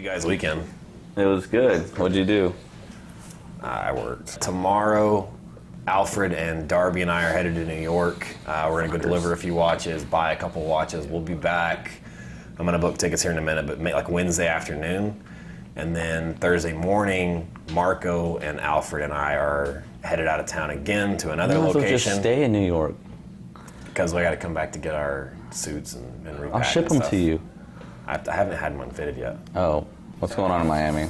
guys' weekend? It was good. What'd you do? I worked. Tomorrow, Alfred and Darby and I are headed to New York. We're going to go deliver a few watches, buy a couple watches. We'll be back. I'm going to book tickets here in a minute, but like Wednesday afternoon. And then Thursday morning, Marco and Alfred and I are headed out of town again to another location. Just stay in New York. Because we got to come back to get our suits and repack. I'll ship them to you. I haven't had one fitted yet. Oh, what's going on in Miami?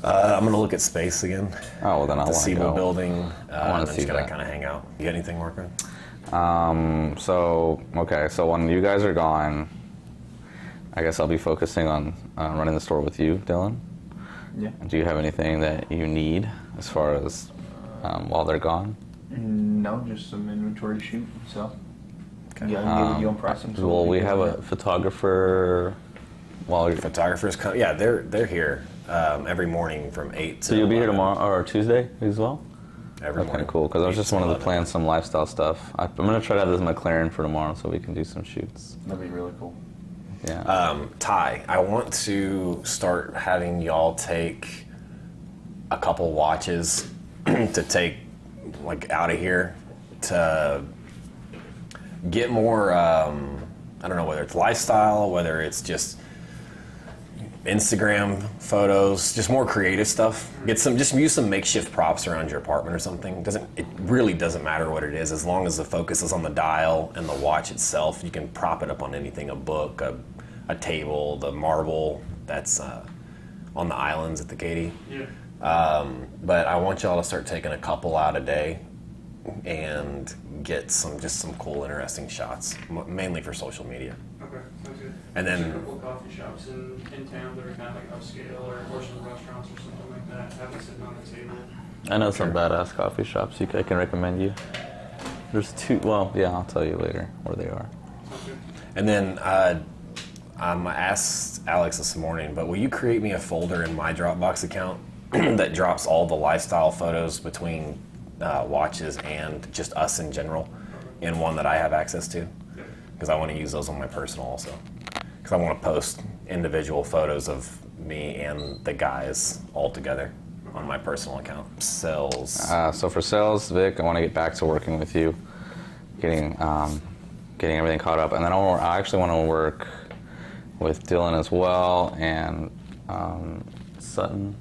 I'm going to look at space again. Oh, well then I'll want to go. The building. I want to see just that. Gotta kind of hang out. You got anything working? So when you guys are gone, I guess I'll be focusing on running the store with you, Dylan. Yeah. Do you have anything that you need as far as while they're gone? No, just some inventory to shoot. So, yeah, I'll give you on pricing. So well, we have a photographer. Photographers come. Yeah, they're here every morning from 8 to. So you'll be here 11. tomorrow or Tuesday as well? Every morning. Okay, cool. Because I was just wanted to plan some lifestyle stuff. I'm gonna try to have this McLaren for tomorrow so we can do some shoots. That'd be really cool. Yeah. Ty, I want to start having y'all take a couple watches to take like out of here to get more. I don't know whether it's lifestyle, whether it's just Instagram photos, just more creative stuff. Just use some makeshift props around your apartment or something. It really doesn't matter what it is, as long as the focus is on the dial and the watch itself. You can prop it up on anything, a book, a table, the marble that's on the islands at the Katy. Yeah. But I want y'all to start taking a couple out a day and get some cool, interesting shots, mainly for social media. Okay, sounds good. And then there's a couple of coffee shops in town that are kind of like upscale or some restaurants or something like that. Have it sitting on the table. I know some badass coffee shops I can recommend you. There's two. Well, yeah, I'll tell you later where they are. Sounds good. And then I asked Alex this morning, but will you create me a folder in my Dropbox account that drops all the lifestyle photos between watches and just us in general in one that I have access to? Because I want to use those on my personal also. Because I want to post individual photos of me and the guys all together on my personal account. Sales. So for sales, Vic, I want to get back to working with you, getting everything caught up, and then I actually want to work with Dylan as well and Sutton.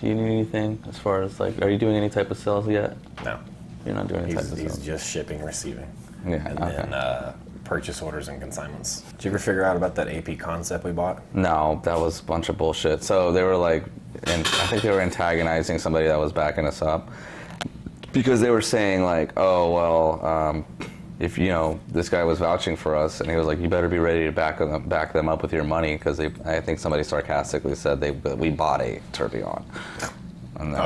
Do you need anything as far as are you doing any type of sales yet? No. You're not doing any type of sales? He's just shipping, receiving. Yeah, and okay. then purchase orders and consignments. Did you ever figure out about that AP concept we bought? No, that was a bunch of bullshit. So they were I think they were antagonizing somebody that was backing us up because they were saying if this guy was vouching for us, and he was like, you better be ready to back them up with your money, because I think somebody sarcastically said we bought a Tourbillon.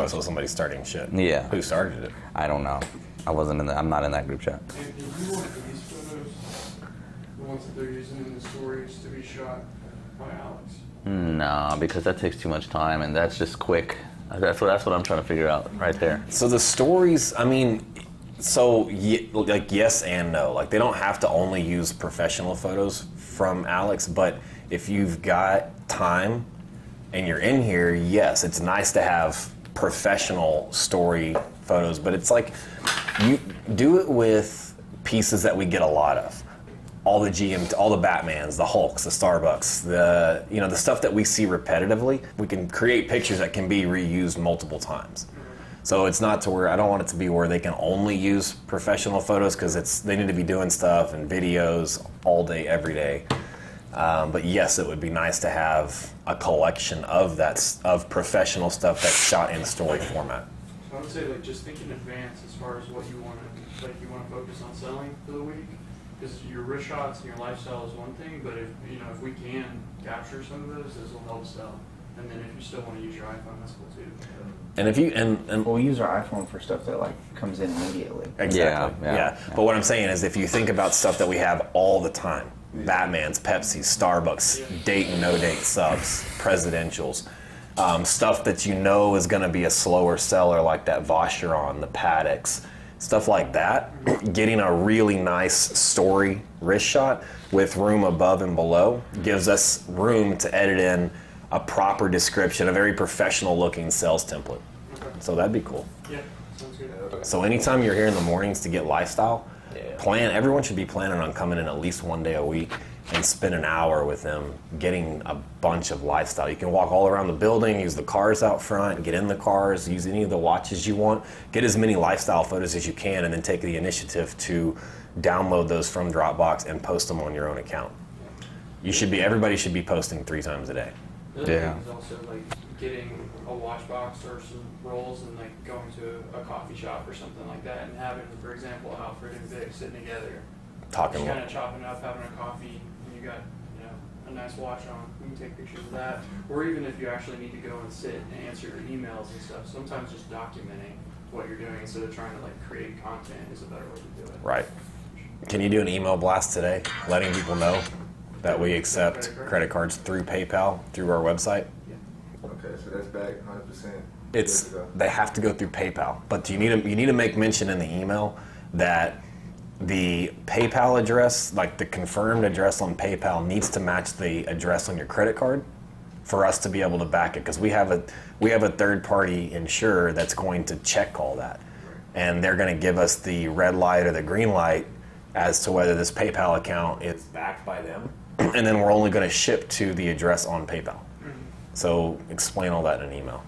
So somebody's starting shit. Yeah. Who started it? I don't know. I'm not in that group chat. And you want these photos, the ones that they're using in the stories, to be shot by Alex? No, because that takes too much time, and that's just quick. That's what I'm trying to figure out right there. So the stories, yes and no. They don't have to only use professional photos from Alex, but if you've got time and you're in here, yes, it's nice to have professional story photos, but it's you do it with pieces that we get a lot of. All the all the Batmans, the Hulks, the Starbucks, the stuff that we see repetitively. We can create pictures that can be reused multiple times. So it's not to where, I don't want it to be where they can only use professional photos, because they need to be doing stuff and videos all day, every day. But yes, it would be nice to have a collection of professional stuff that's shot in story format. So I would say just think in advance as far as what you want to focus on selling for the week. Because your wrist shots and your lifestyle is one thing, but if we can capture some of those will help sell. And then if you still want to use your iPhone, that's cool too. And if you and we'll use our iPhone for stuff that comes in immediately. Exactly. Yeah. But what I'm saying is, if you think about stuff that we have all the time, Batman's, Pepsi's, Starbucks, date and no date subs, presidentials, stuff that is going to be a slower seller, like that Vacheron, the Paddocks, stuff like that. Getting a really nice story wrist shot with room above and below gives us room to edit in a proper description, a very professional looking sales template. Okay. So that'd be cool. Yeah, sounds good. So anytime you're here in the mornings to get lifestyle, everyone should be planning on coming in at least one day a week and spend an hour with them getting a bunch of lifestyle. You can walk all around the building, use the cars out front, get in the cars, use any of the watches you want, get as many lifestyle photos as you can, and then take the initiative to download those from Dropbox and post them on your own account. Everybody should be posting 3 times a day. The other thing is also like getting a watch box or some rolls and like going to a coffee shop or something like that and having, for example, Alfred and Vic sitting together, Talking just kind of chopping up, having a coffee, and you got, you know, a nice watch on. You can take pictures of that, or even if you actually need to go and sit and answer your emails and stuff. Sometimes just documenting what you're doing instead of trying to like create content is a better way to do it. Right. Can you do an email blast today, letting people know that we accept credit cards through PayPal, through our website? Okay, so that's back 100%. They have to go through PayPal, but you need to make mention in the email that the PayPal address, like the confirmed address on PayPal, needs to match the address on your credit card for us to be able to back it, because we have a third-party insurer that's going to check all that, and they're going to give us the red light or the green light as to whether this PayPal account is backed by them, and then we're only going to ship to the address on PayPal. So explain all that in an email.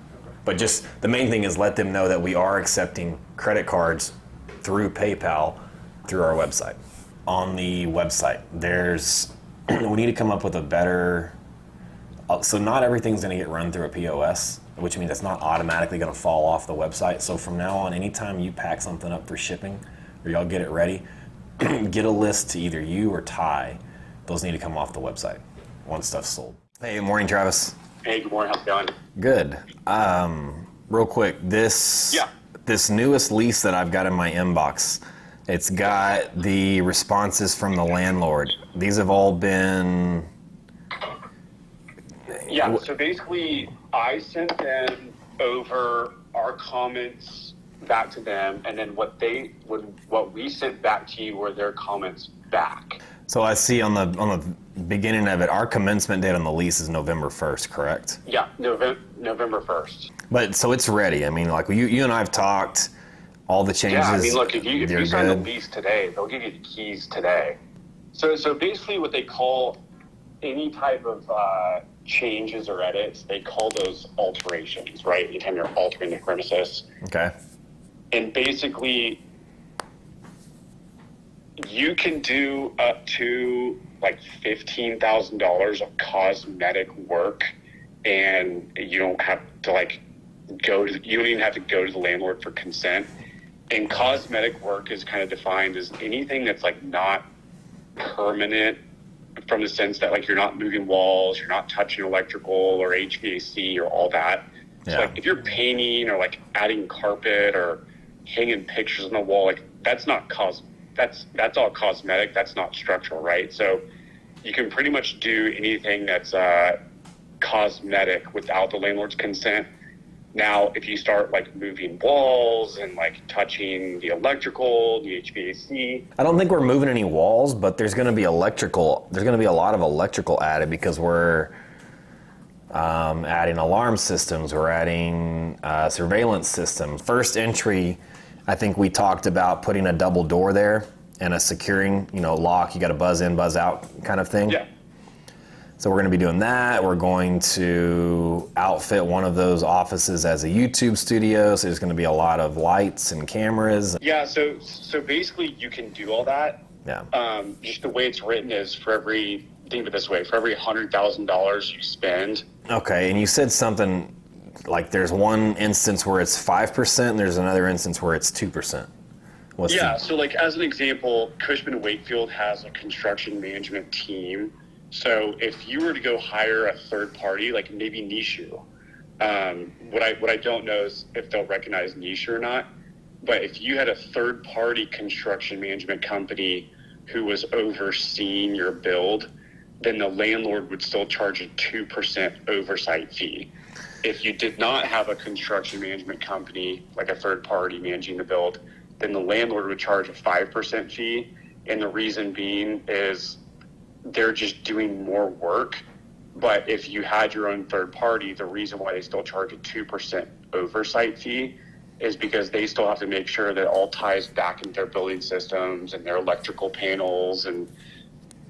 But just the main thing is let them know that we are accepting credit cards through PayPal through our website. On the website, we need to come up with a better, so not everything's going to get run through a POS, which means it's not automatically going to fall off the website. So from now on, anytime you pack something up for shipping or y'all get it ready, get a list to either you or Ty. Those need to come off the website once stuff's sold. Hey, good morning, Travis. Hey, good morning. How's it going? Good. Real quick, this newest lease that I've got in my inbox, it's got the responses from the landlord. These have all been... Yeah, so basically I sent them over our comments back to them, and then what we sent back to you were their comments back. So I see on the beginning of it, our commencement date on the lease is November 1st, correct? Yeah, November 1st. But so it's ready. I mean, like you and I have talked, all the changes. Yeah, I mean, look, if you sign the good. lease today, they'll give you the keys today. So basically what they call any type of changes or edits, they call those alterations, right? Anytime you're altering the premises. Okay. And basically, you can do up to like $15,000 of cosmetic work, and you don't have to you don't even have to go to the landlord for consent. And cosmetic work is kind of defined as anything that's like not permanent, from the sense that like you're not moving walls, you're not touching electrical or HVAC or all that. Yeah. So like if you're painting or like adding carpet or hanging pictures on the wall, like that's not that's all cosmetic. That's not structural, right? So you can pretty much do anything that's cosmetic without the landlord's consent. Now, if you start like moving walls and like touching the electrical, the HVAC. I don't think we're moving any walls, but there's going to be electrical. There's going to be a lot of electrical added because we're adding alarm systems. We're adding surveillance systems. First entry, I think we talked about putting a double door there and a securing, lock. You got a buzz in, buzz out kind of thing. Yeah. So we're going to be doing that. We're going to outfit one of those offices as a YouTube studio. So there's going to be a lot of lights and cameras. Yeah. So basically you can do all that. Yeah. Just the way it's written is think of it this way, for every $100,000 you spend. Okay. And you said something like there's one instance where it's 5% and there's another instance where it's 2%. So like as an example, Cushman & Wakefield has a construction management team. So if you were to go hire a third party, like maybe Nishu, what I don't know is if they'll recognize Nishu or not, but if you had a third party construction management company who was overseeing your build, then the landlord would still charge a 2% oversight fee. If you did not have a construction management company, like a third party managing the build, then the landlord would charge a 5% fee. And the reason being is they're just doing more work But if you had your own third party, the reason why they still charge a 2% oversight fee is because they still have to make sure that all ties back into their building systems and their electrical panels and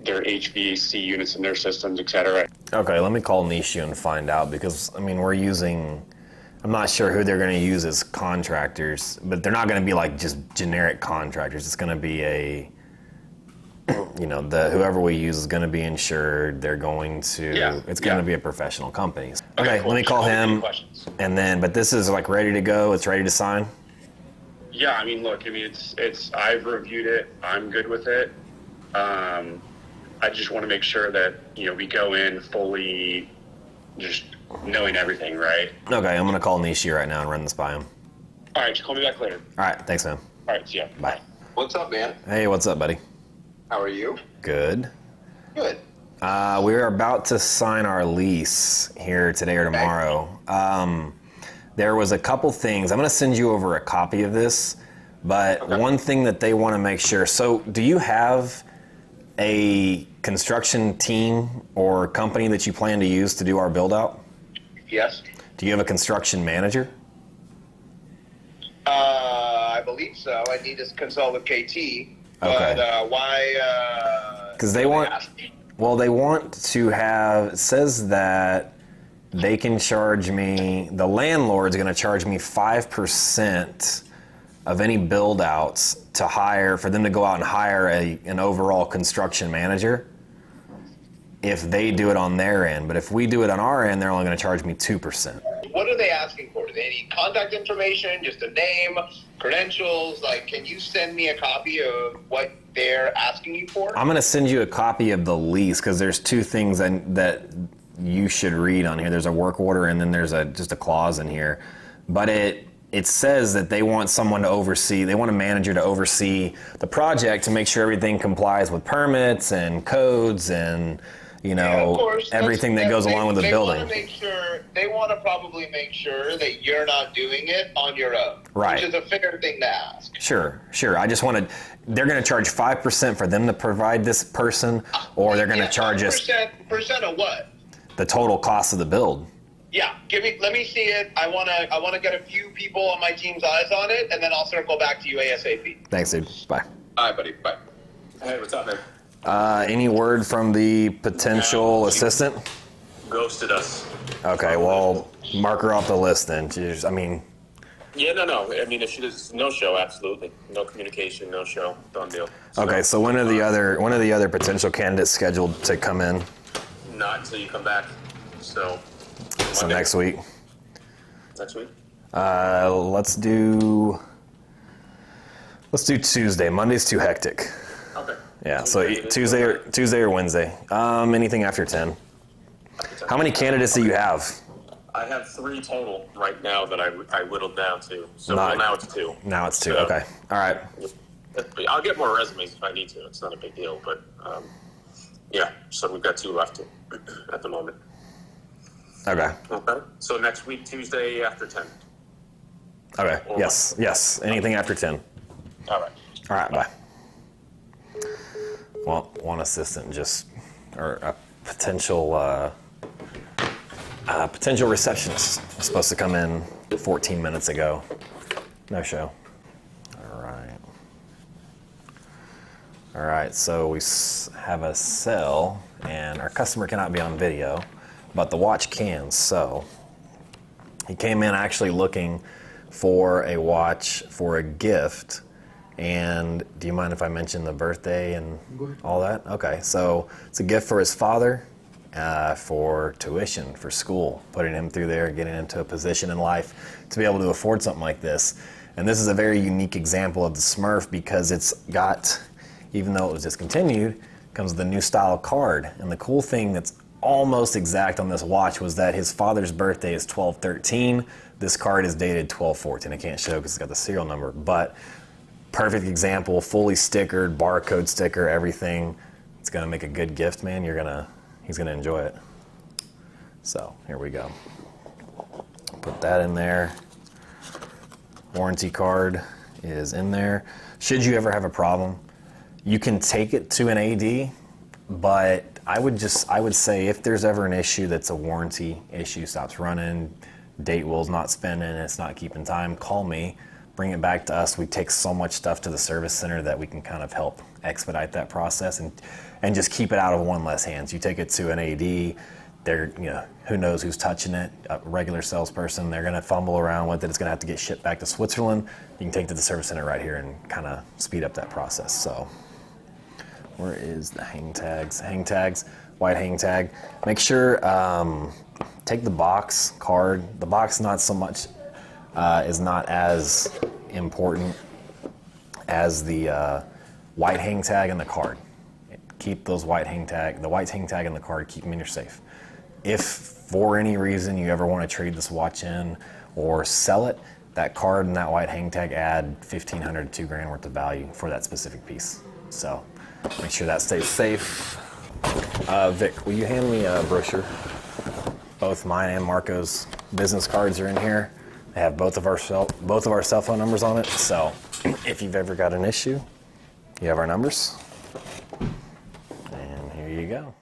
their HVAC units in their systems, et cetera. Okay, let me call Nishu and find out, because I mean, I'm not sure who they're going to use as contractors, but they're not going to be like just generic contractors. It's going to be whoever we use is going to be insured. They're going to, it's going to be a professional company. Okay, cool. let me call him, and then, but this is like ready to go. It's ready to sign. Yeah, I mean, look, it's I've reviewed it. I'm good with it. I just want to make sure that, we go in fully just knowing everything, right? Okay, I'm going to call Nishi right now and run this by him. All right, just call me back later. All right, thanks, man. All right, see ya. Bye. What's up, man? Hey, what's up, buddy? How are you? Good. Good. We're about to sign our lease here today or tomorrow. There was a couple things. I'm going to send you over a copy of this, but one thing that they want to make sure. So do you have a construction team or company that you plan to use to do our build out? Yes. Do you have a construction manager? I believe so. I need to consult with KT. Okay. But why? Because they want to have, it says that they can charge me, the landlord's going to charge me 5% of any build outs for them to go out and hire an overall construction manager if they do it on their end. But if we do it on our end, they're only going to charge me 2%. What are they asking for? Do they need contact information, just a name, credentials? Like, can you send me a copy of what they're asking you for? I'm going to send you a copy of the lease, because there's two things that you should read on here. There's a work order, and then there's just a clause in here. But it says that they want someone to oversee, they want a manager to oversee the project to make sure everything complies with permits and codes and, Of course. everything that goes along with the building. They want to probably make sure that you're not doing it on your own. Right. Which is a fair thing to ask. Sure. I just wanted, they're going to charge 5% for them to provide this person, or they're going to charge us percent of what? the total cost of the build. Yeah, let me see it. I wanna get a few people on my team's eyes on it, and then I'll circle back to you ASAP. Thanks, dude. Bye. All right, buddy. Bye. Hey, what's up, man? Any word from the potential assistant? Ghosted us. Okay, well, mark her off the list then. Yeah, no. I mean, if she does no show, absolutely. No communication, no show. Done deal. Okay, so when are the other potential candidates scheduled to come in? Not until you come back. So So next week. Next week? Let's do Tuesday. Monday's too hectic. Okay. Yeah, so Tuesday or Wednesday. Anything after 10. How many candidates do you have? I have 3 total right now that I whittled down to. So Not- now it's 2. Now it's 2. So- Okay. All right. I'll get more resumes if I need to. It's not a big deal, but yeah. So we've got 2 left at the moment. Okay. Okay. So next week, Tuesday after 10. Okay. Or Yes. Anything after 10. All right. All right. Bye. Well, one assistant or a potential receptionist was supposed to come in 14 minutes ago. No show. All right, so we have a sell, and our customer cannot be on video, but the watch can. So he came in actually looking for a watch for a gift. And do you mind if I mention the birthday and all that? Okay, so it's a gift for his father for tuition for school, putting him through there, getting into a position in life to be able to afford something like this. And this is a very unique example of the Smurf because it's got, even though it was discontinued, comes with a new style card. And the cool thing that's almost exact on this watch was that his father's birthday is 12/13. This card is dated 12/14. I can't show because it's got the serial number, but perfect example, fully stickered, barcode sticker, everything. It's gonna make a good gift, man. He's gonna enjoy it. So here we go. Put that in there. Warranty card is in there. Should you ever have a problem, you can take it to an AD, but I would say if there's ever an issue that's a warranty issue, stops running, date wheel's not spinning, it's not keeping time, call me, bring it back to us. We take so much stuff to the service center that we can kind of help expedite that process and just keep it out of one less hands. You take it to an AD, they're, who knows who's touching it, a regular salesperson, they're gonna fumble around with it, it's gonna have to get shipped back to Switzerland. You can take it to the service center right here and kind of speed up that process. So where is the hang tags? Hang tags, white hang tag. Make sure, take the box card. The box not so much, is not as important as the white hang tag and the card. Keep those the white hang tag and the card, keep them in your safe. If for any reason you ever want to trade this watch in or sell it, that card and that white hang tag add $1,500 to $2,000 worth of value for that specific piece. So make sure that stays safe. Vic, will you hand me a brochure? Both mine and Marco's business cards are in here. They have both of our cell phone numbers on it. So if you've ever got an issue, you have our numbers. And here you go.